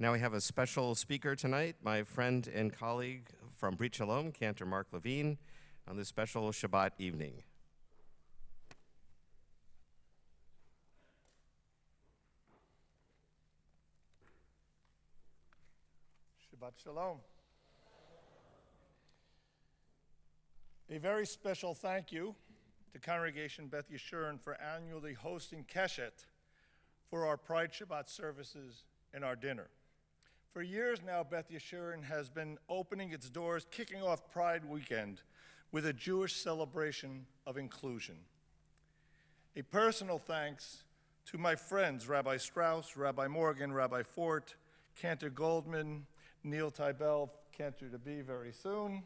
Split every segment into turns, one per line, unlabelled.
Now we have a special speaker tonight, my friend and colleague from Brit Shalom, Cantor Levine, on this special Shabbat evening.
Shabbat Shalom. A very special thank you to Congregation Beth Yeshurun for annually hosting Keshet for our Pride Shabbat services and our dinner. For years now, Beth Yeshurun has been opening its doors, kicking off Pride Weekend with a Jewish celebration of inclusion. A personal thanks to my friends, Rabbi Strauss, Rabbi Morgan, Rabbi Fort, Cantor Goldman, Neil Tybell, Cantor to be very soon,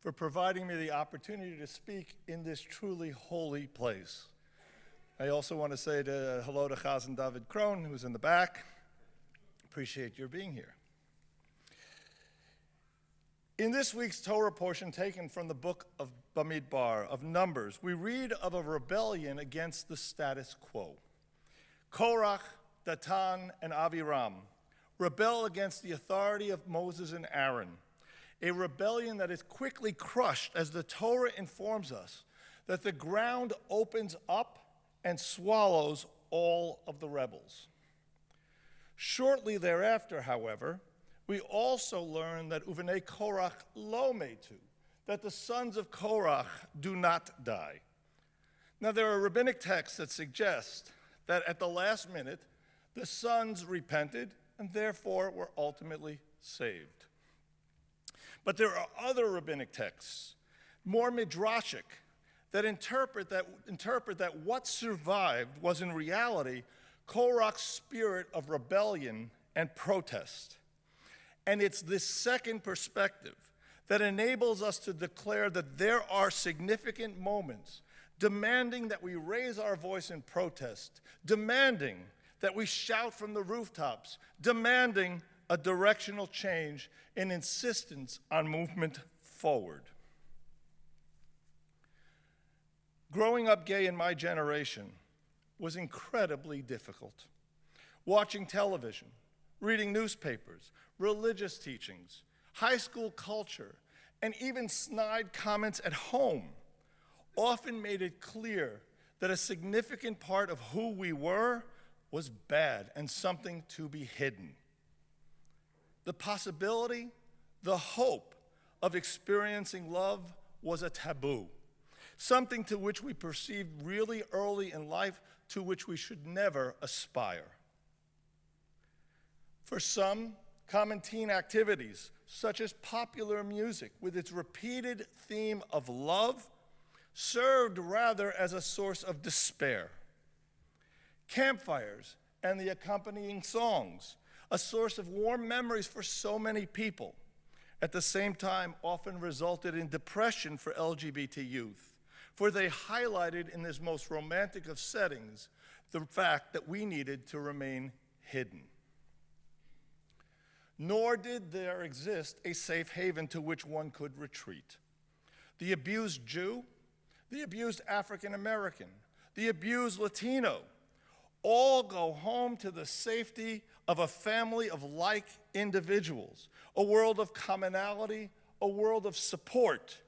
for providing me the opportunity to speak in this truly holy place. I also want to say hello to Chazan David Krohn, who's in the back. Appreciate your being here. In this week's Torah portion taken from the book of Bamidbar, of Numbers, we read of a rebellion against the status quo. Korach, Datan, and Aviram rebel against the authority of Moses and Aaron, a rebellion that is quickly crushed as the Torah informs us that the ground opens up and swallows all of the rebels. Shortly thereafter, however, we also learn that Uvenei Korach lo metu, that the sons of Korach do not die. Now, there are rabbinic texts that suggest that at the last minute, the sons repented and therefore were ultimately saved. But there are other rabbinic texts, more midrashic, that interpret that what survived was in reality Korach's spirit of rebellion and protest. And it's this second perspective that enables us to declare that there are significant moments demanding that we raise our voice in protest, demanding that we shout from the rooftops, demanding a directional change and insistence on movement forward. Growing up gay in my generation was incredibly difficult. Watching television, reading newspapers, religious teachings, high school culture, and even snide comments at home often made it clear that a significant part of who we were was bad and something to be hidden. The possibility, the hope of experiencing love was a taboo, something to which we perceived really early in life, to which we should never aspire. For some, common teen activities, such as popular music with its repeated theme of love, served rather as a source of despair. Campfires and the accompanying songs, a source of warm memories for so many people, at the same time often resulted in depression for LGBT youth, for they highlighted in this most romantic of settings the fact that we needed to remain hidden. Nor did there exist a safe haven to which one could retreat. The abused Jew, the abused African American, the abused Latino, all go home to the safety of a family of like individuals, a world of commonality, a world of support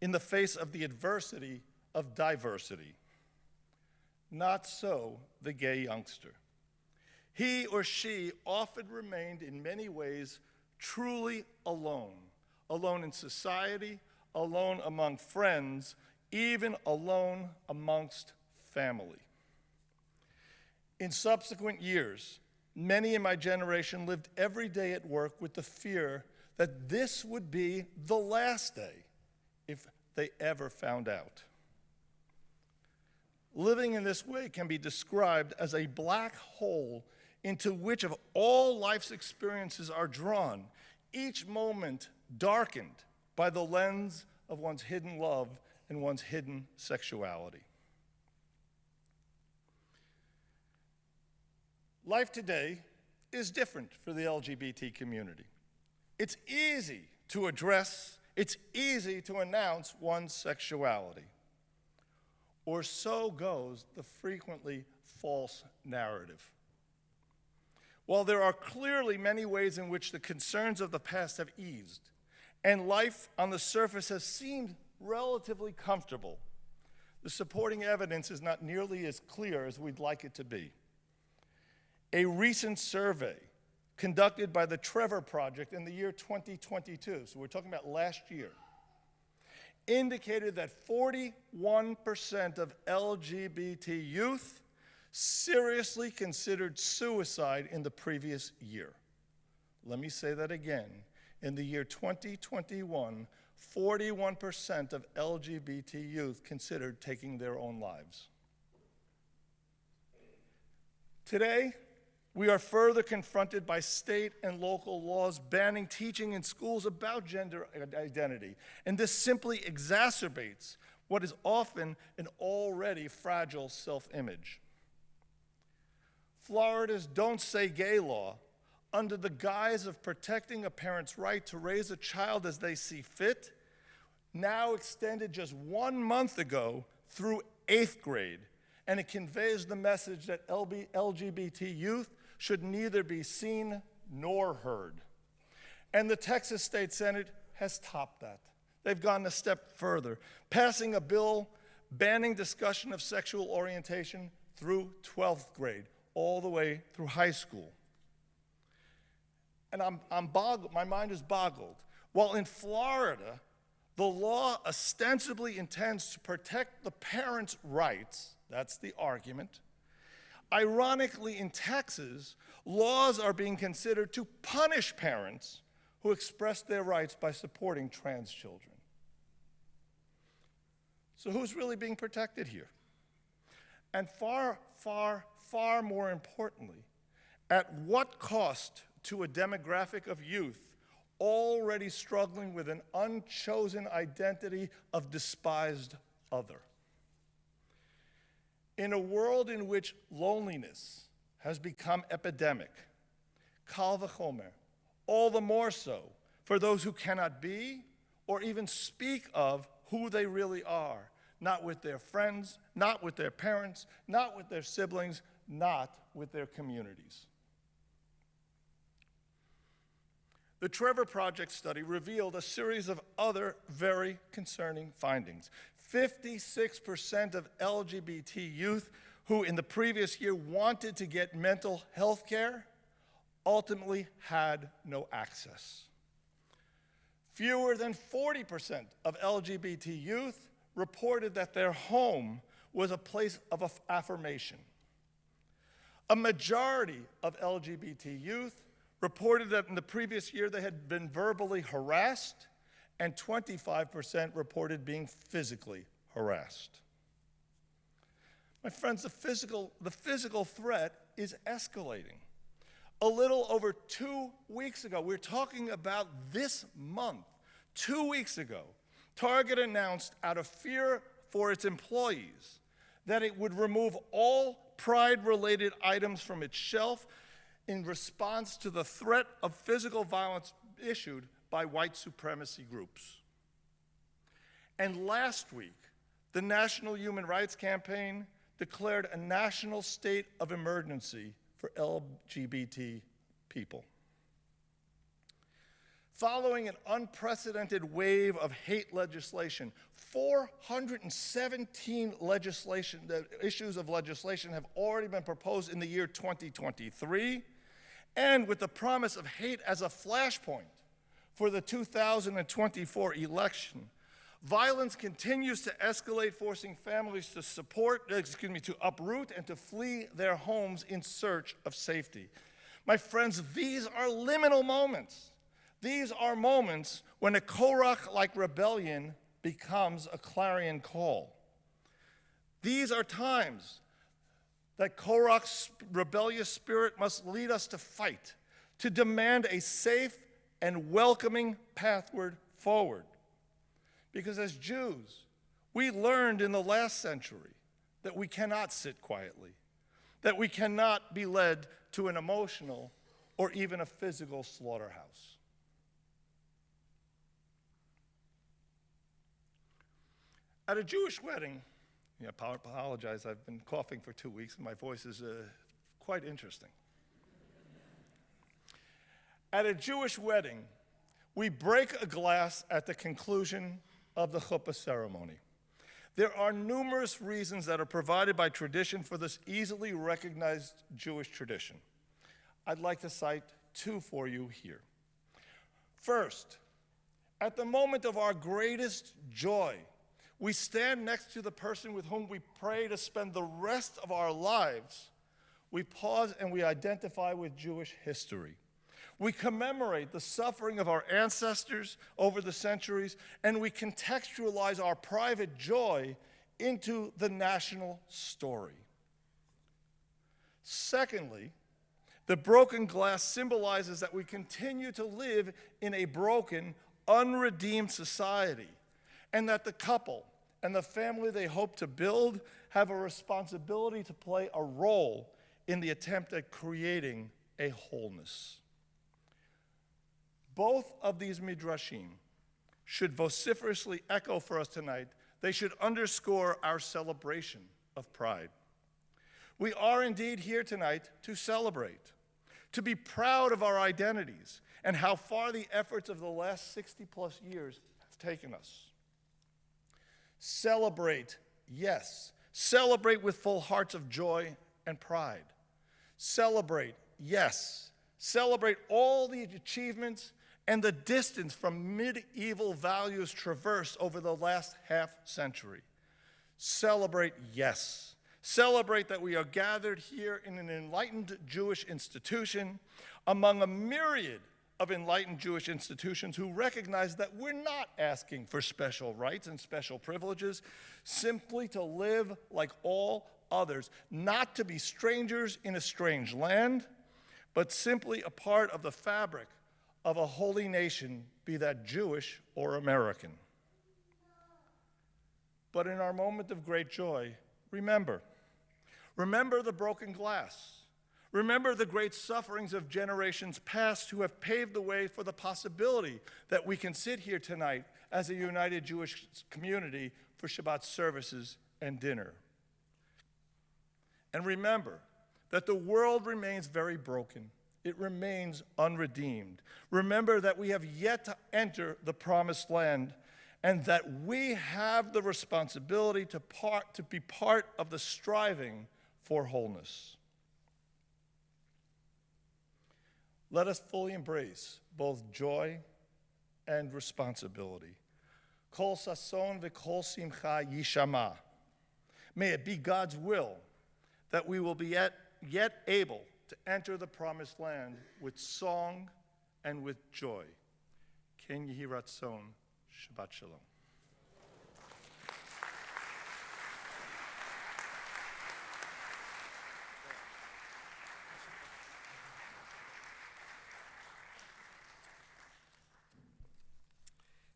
in the face of the adversity of diversity. Not so the gay youngster. He or she often remained in many ways truly alone, alone in society, alone among friends, even alone amongst family. In subsequent years, many in my generation lived every day at work with the fear that this would be the last day if they ever found out. Living in this way can be described as a black hole into which of all life's experiences are drawn, each moment darkened by the lens of one's hidden love and one's hidden sexuality. Life today is different for the LGBT community. It's easy to address, it's easy to announce one's sexuality. Or so goes the frequently false narrative. While there are clearly many ways in which the concerns of the past have eased, and life on the surface has seemed relatively comfortable, the supporting evidence is not nearly as clear as we'd like it to be. A recent survey conducted by the Trevor Project in the year 2022, so we're talking about last year, indicated that 41% of LGBT youth seriously considered suicide in the previous year. Let me say that again. In the year 2021, 41% of LGBT youth considered taking their own lives. Today, we are further confronted by state and local laws banning teaching in schools about gender identity, and this simply exacerbates what is often an already fragile self-image. Florida's Don't Say Gay law, under the guise of protecting a parent's right to raise a child as they see fit, now extended just 1 month ago through 8th grade, and it conveys the message that LGBT youth should neither be seen nor heard. And the Texas State Senate has topped that. They've gone a step further, passing a bill banning discussion of sexual orientation through 12th grade, all the way through high school. And I'm boggled, my mind is boggled. While in Florida, the law ostensibly intends to protect the parents' rights, that's the argument. Ironically, in Texas, laws are being considered to punish parents who express their rights by supporting trans children. So who's really being protected here? And far, far, far more importantly, at what cost to a demographic of youth already struggling with an unchosen identity of despised other? In a world in which loneliness has become epidemic, kal v'chomer, all the more so for those who cannot be or even speak of who they really are, not with their friends, not with their parents, not with their siblings, not with their communities. The Trevor Project study revealed a series of other very concerning findings. 56% of LGBT youth who in the previous year wanted to get mental health care ultimately had no access. Fewer than 40% of LGBT youth reported that their home was a place of affirmation. A majority of LGBT youth reported that in the previous year they had been verbally harassed, and 25% reported being physically harassed. My friends, the physical threat is escalating. A little over 2 weeks ago, we're talking about this month, 2 weeks ago, Target announced out of fear for its employees that it would remove all pride-related items from its shelf in response to the threat of physical violence issued by white supremacy groups. And last week, the National Human Rights Campaign declared a national state of emergency for LGBT people. Following an unprecedented wave of hate legislation, 417 issues of legislation have already been proposed in the year 2023, and with the promise of hate as a flashpoint for the 2024 election, violence continues to escalate, forcing families to uproot and to flee their homes in search of safety. My friends, these are liminal moments. These are moments when a Korach-like rebellion becomes a clarion call. These are times that Korach's rebellious spirit must lead us to fight, to demand a safe and welcoming pathward forward. Because as Jews, we learned in the last century that we cannot sit quietly, that we cannot be led to an emotional or even a physical slaughterhouse. At a Jewish wedding, I apologize, I've been coughing for 2 weeks and my voice is quite interesting. At a Jewish wedding, we break a glass at the conclusion of the chuppah ceremony. There are numerous reasons that are provided by tradition for this easily recognized Jewish tradition. I'd like to cite two for you here. First, at the moment of our greatest joy, we stand next to the person with whom we pray to spend the rest of our lives. We pause and we identify with Jewish history. We commemorate the suffering of our ancestors over the centuries, and we contextualize our private joy into the national story. Secondly, the broken glass symbolizes that we continue to live in a broken, unredeemed society, and that the couple and the family they hope to build have a responsibility to play a role in the attempt at creating a wholeness. Both of these midrashim should vociferously echo for us tonight. They should underscore our celebration of pride. We are indeed here tonight to celebrate, to be proud of our identities and how far the efforts of the last 60-plus years have taken us. Celebrate, yes. Celebrate with full hearts of joy and pride. Celebrate, yes. Celebrate all the achievements and the distance from medieval values traversed over the last half-century. Celebrate, yes. Celebrate that we are gathered here in an enlightened Jewish institution among a myriad of enlightened Jewish institutions who recognize that we're not asking for special rights and special privileges, simply to live like all others, not to be strangers in a strange land, but simply a part of the fabric of a holy nation, be that Jewish or American. But in our moment of great joy, remember the broken glass. Remember the great sufferings of generations past who have paved the way for the possibility that we can sit here tonight as a united Jewish community for Shabbat services and dinner. And remember that the world remains very broken. It remains unredeemed. Remember that we have yet to enter the promised land and that we have the responsibility to be part of the striving for wholeness. Let us fully embrace both joy and responsibility. Kol sason v'kol simcha yishama. May it be God's will that we will be yet able to enter the promised land with song and with joy. Ken Yehi Ratzon, Shabbat Shalom.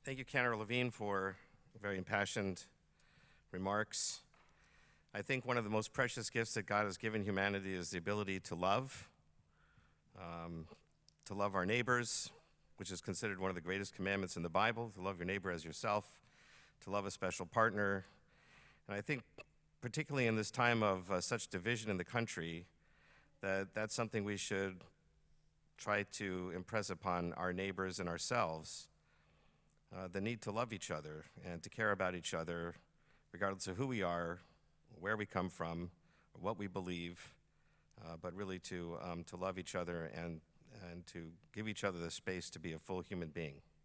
Thank you, Cantor Levine, for very impassioned remarks. I think one of the most precious gifts that God has given humanity is the ability to love our neighbors, which is considered one of the greatest commandments in the Bible, to love your neighbor as yourself, to love a special partner. And I think particularly in this time of such division in the country, that's something we should try to impress upon our neighbors and ourselves, the need to love each other and to care about each other, regardless of who we are, where we come from, what we believe, but really to love each other and to give each other the space to be a full human being.